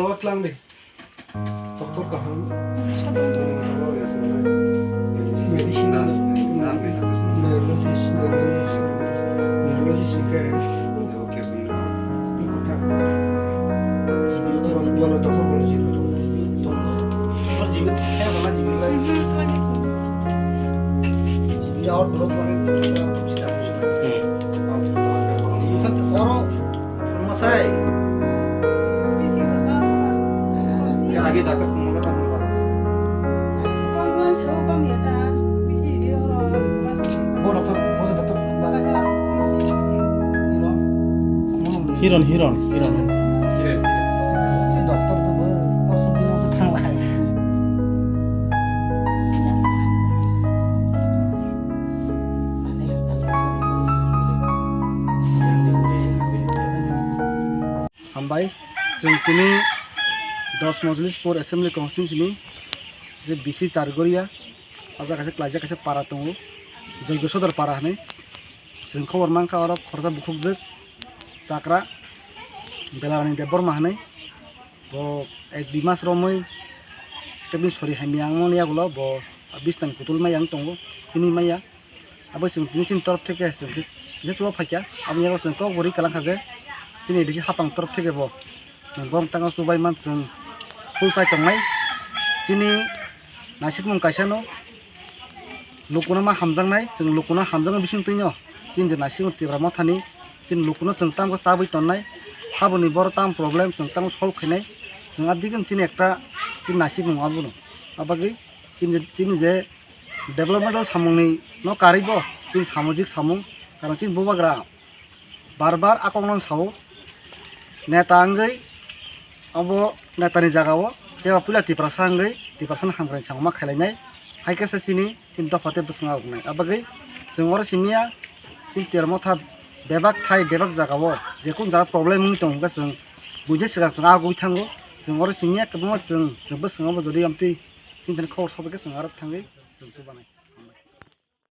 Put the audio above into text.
Selamat lang deh. Dokter kaham. Medicinal, neurologist के बोलो dokter बोलो जी और जीवित है वाला जीवित जीवित और बोलो जीवित और मसाई आगे जाकर मंगल Hiron. dokter tuh sebelum tuh tangkai. Hambai, जों दिनै 10 मजलिसपुर एसेम्बलि कन्स्टिट्युन्सिनि जे बिसि चारगरिया आजा कासे क्लाजा कासे पारा दङ जयग सदर पारा होनो जों खबर मांखा आरो खरजा बुखुबजों जाग्रा बेलारानि देबर माहनै bo ek dimas romoi tebi sori hamiang mon ya gulo bo bistan kutul mayang tongo ini maya abo sing tin torop theke sing je suwa phakya ami ya sing ko bori kalang khaje sini disi hapang torop theke bo bom tanga subai man sing full sai tongnai sini nasik mung kaisano lukuna ma hamjangnai sing lukuna hamjang bising tinyo sin je nasik tibrama thani sin lukuna sing tam ko sabai tonnai saboni bor tam problem sing tam solve khinai sing adigan sin ekta sin nasik mung abuno abagi sin je developmental samungni no karibo sin samajik samung karon sin bubagra barbar akongnon sawo neta angai abo netani jagao tewa pula tiprasangai tiprasan hamran sangma khailai haike sini sin dofate busnga ugnai abagi jongor simia sin termotha bebak thai bebak jagao jekun jaga problem mung tong ga jong buje siga sanga gui thango jongor simia kebmo jong busnga bo jodi amti sin khawr sabake sanga rak thangai jong subanai